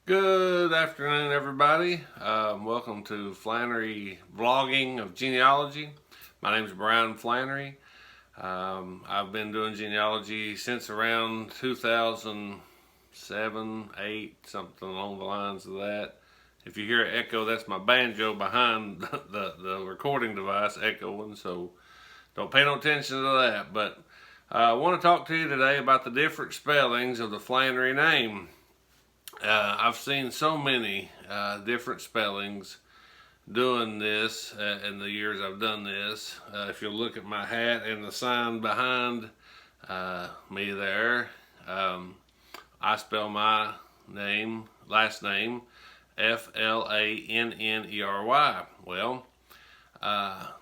Good afternoon, everybody. Welcome to Flannery Vlogging of Genealogy. My name is Brian Flannery. I've been doing genealogy since around 2007, 8, something along the lines of that. If you hear an echo, that's my banjo behind the recording device echoing, so don't pay no attention to that. But I want to talk to you today about the different spellings of the Flannery name. I've seen so many different spellings doing this in the years I've done this. If you look at my hat and the sign behind me there, I spell my last name, Flannery. Well,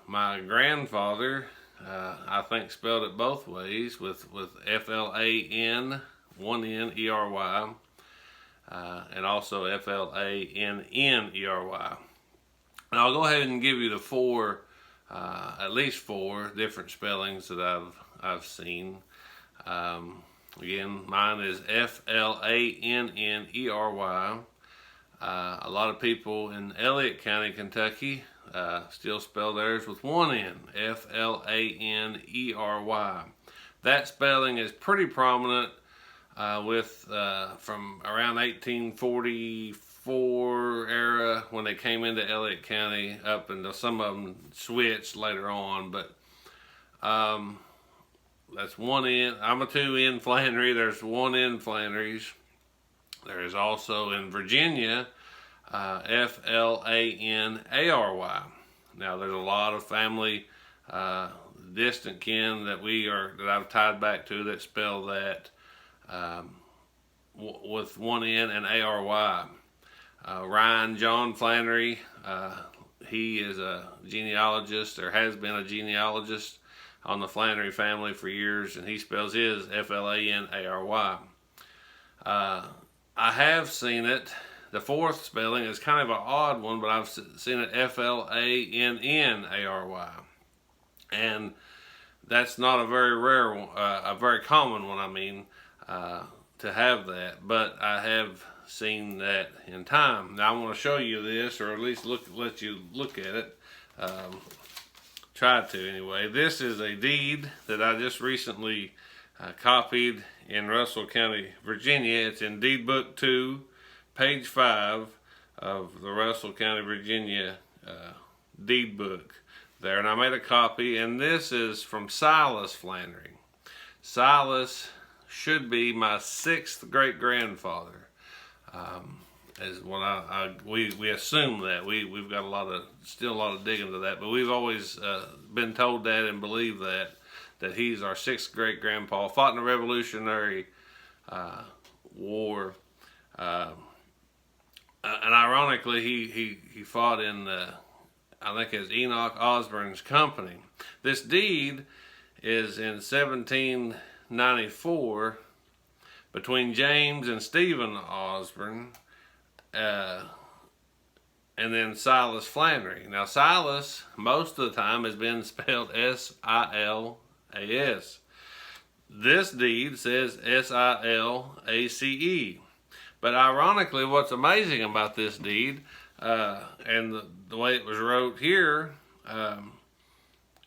my grandfather, I think, spelled it both ways with Flan, one N-E-R-Y. And also Flannery. And I'll go ahead and give you the at least four different spellings that I've seen. Again, mine is Flannery. A lot of people in Elliott County, Kentucky, still spell theirs with one N, Flannery. That spelling is pretty prominent from around 1844 era when they came into Elliott County, up until some of them switched later on. But that's one N. I'm a two N Flannery. There's one N Flannery's. There is also in Virginia Flanary. Now there's a lot of family distant kin that I've tied back to that spell that with one N and ARY. Ryan John Flannery, he is a genealogist, or has been a genealogist on the Flannery family for years, and he spells his Flanary. I have seen it. The fourth spelling is kind of an odd one, but I've seen it Flanary. And that's not a very rare one, a very common one, I mean, to have that, but I have seen that in time. Now I want to show you this, or at least let you look at it. Try to anyway. This is a deed that I just recently copied in Russell County, Virginia. It's in Deed Book 2, page 5 of the Russell County, Virginia deed book there, and I made a copy, and this is from Silas Flannery. Silas should be my sixth great grandfather. Is what we assume that we've got still a lot of digging to that, but we've always been told that and believe that he's our sixth great grandpa. Fought in the Revolutionary War, and ironically he fought in I think it's Enoch Osborne's company. This deed is in 1794 between James and Stephen Osborne, and then Silas Flannery. Now Silas, most of the time, has been spelled S-I-L-A-S. This deed says S-I-L-A-C-E. But ironically, what's amazing about this deed, and the way it was wrote here,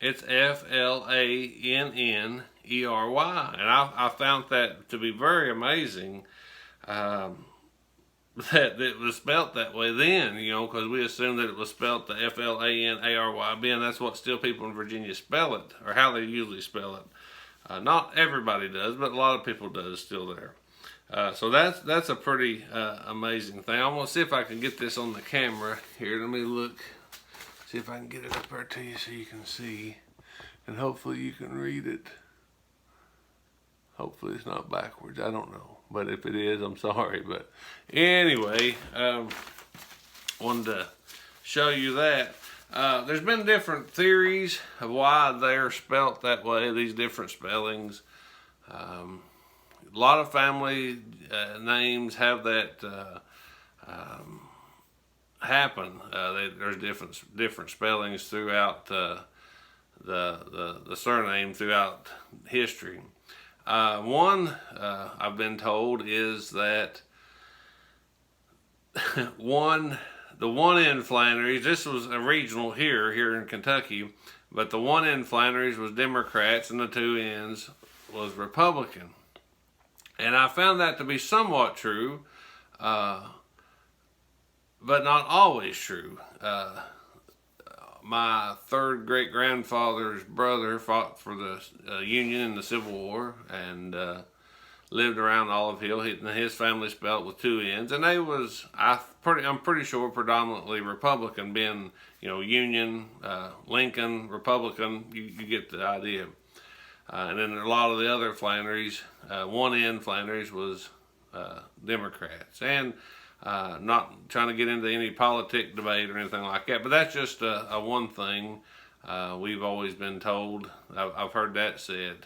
it's Flannery, and I found that to be very amazing, that it was spelt that way then, because we assumed that it was spelt the Flanary, and that's what still people in Virginia spell it, or how they usually spell it. Not everybody does, but a lot of people does still there. So that's a pretty amazing thing. I'm gonna see if I can get this on the camera here. Let me look, see if I can get it up there to you so you can see, and hopefully you can read it. Hopefully it's not backwards. I don't know, but if it is, I'm sorry. But anyway, wanted to show you that. There's been different theories of why they're spelt that way, these different spellings. A lot of family names have that happen. There's different spellings throughout the surname throughout history. One I've been told is that the one in Flannery's, this was a regional here in Kentucky, but the one in Flannery's was Democrats and the two ends was Republican. And I found that to be somewhat true, but not always true. My third great grandfather's brother fought for the Union in the Civil War and lived around Olive Hill. His family spelled with two N's, and they was I'm pretty sure predominantly Republican, being Union, Lincoln, Republican. You get the idea. And then a lot of the other Flannerys, one N Flannerys was Democrats, and not trying to get into any politic debate or anything like that, but that's just a one thing we've always been told. I've heard that said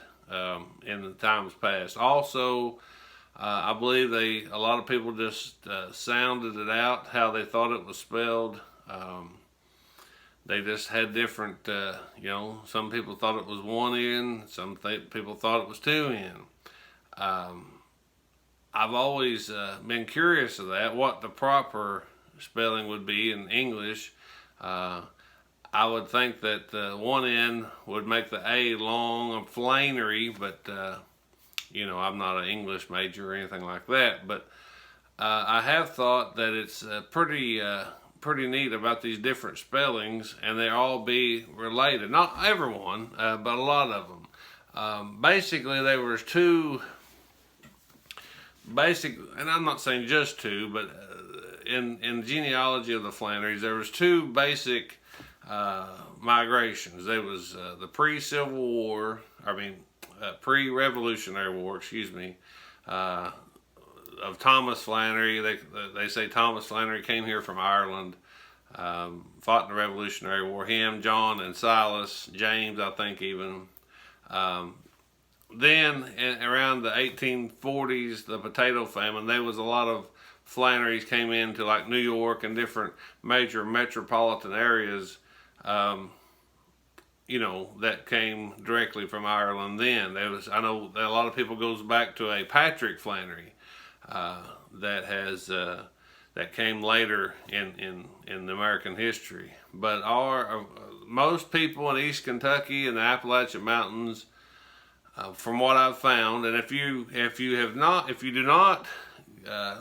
in the times past. Also, I believe a lot of people just sounded it out how they thought it was spelled. They just had different, some people thought it was one N, some people thought it was two N. I've always been curious of that, what the proper spelling would be in English. I would think that one N would make the A long and Flannery, but I'm not an English major or anything like that. But I have thought that it's pretty neat about these different spellings, and they all be related. Not everyone, but a lot of them. Basically, there was two basic, and I'm not saying just two, but in genealogy of the Flannerys, there was two basic migrations. There was the pre-Civil War, pre-Revolutionary War, of Thomas Flannery. They say Thomas Flannery came here from Ireland, fought in the Revolutionary War. Him, John, and Silas, James, I think even. Then around the 1840s, the potato famine, there was a lot of Flannerys came into like New York and different major metropolitan areas, that came directly from Ireland. Then I know that a lot of people goes back to a Patrick Flannery that came later in American history. But most people in East Kentucky and the Appalachian Mountains, from what I've found, and if you do not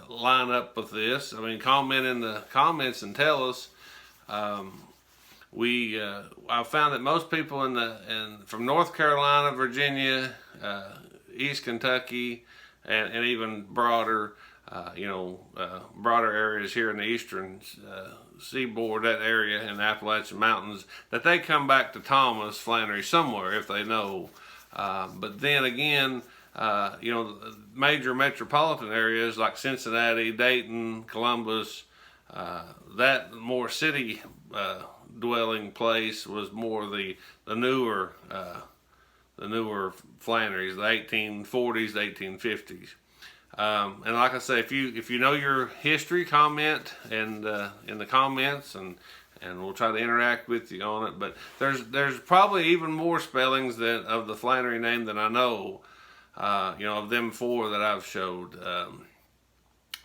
line up with this, comment in the comments and tell us. I found that most people from North Carolina, Virginia, East Kentucky, and even broader, broader areas here in the eastern seaboard, that area in the Appalachian Mountains, that they come back to Thomas Flannery somewhere if they know. But then again, major metropolitan areas like Cincinnati, Dayton, Columbus, that more city dwelling place was more the newer Flannerys, the 1840s, 1850s. And like I say, if you know your history, comment in the comments, and we'll try to interact with you on it. But there's probably even more spellings of the Flannery name than I know. Of them four that I've showed.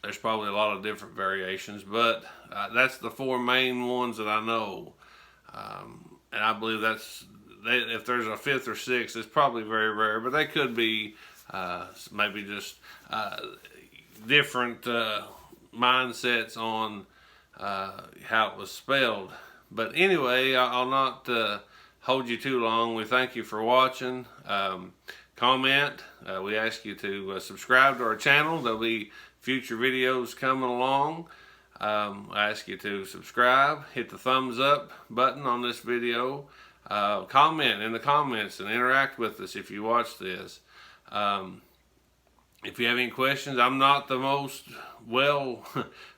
There's probably a lot of different variations, but that's the four main ones that I know. And I believe if there's a fifth or sixth, it's probably very rare, but they could be maybe just different mindsets on how it was spelled. But anyway, I'll not hold you too long. We thank you for watching. Comment. We ask you to subscribe to our channel. There'll be future videos coming along. I ask you to subscribe, hit the thumbs up button on this video, comment in the comments and interact with us if you watch this. If you have any questions, I'm not the most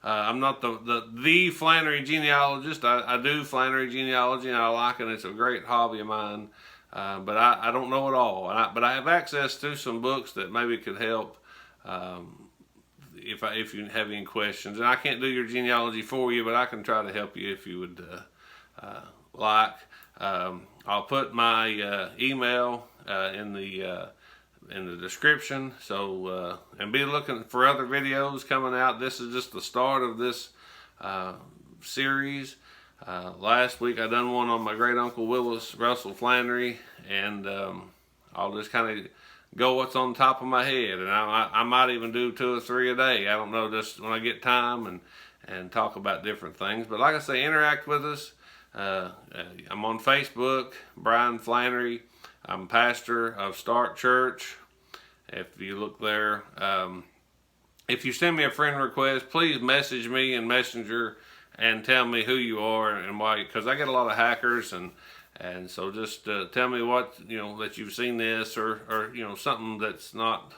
I'm not the Flannery genealogist. I do Flannery genealogy and I like it, and it's a great hobby of mine. But I don't know it all. But I have access to some books that maybe could help if you have any questions. And I can't do your genealogy for you, but I can try to help you if you would like. I'll put my email in the in the description. So and be looking for other videos coming out. This is just the start of this series. Last week I done one on my great uncle Willis Russell Flannery, and I'll just kind of go what's on top of my head, and I might even do 2 or 3 a day. I don't know, just when I get time, and talk about different things. But like I say, interact with us. I'm on Facebook, Brian Flannery. I'm pastor of Start Church. If you look there, if you send me a friend request, please message me in Messenger and tell me who you are and why, because I get a lot of hackers, and so just tell me what, that you've seen this, or something that's not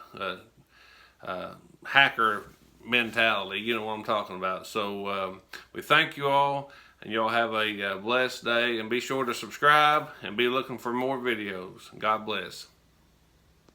hacker mentality. You know what I'm talking about. So we thank you all, and y'all have a blessed day, and be sure to subscribe and be looking for more videos. God bless.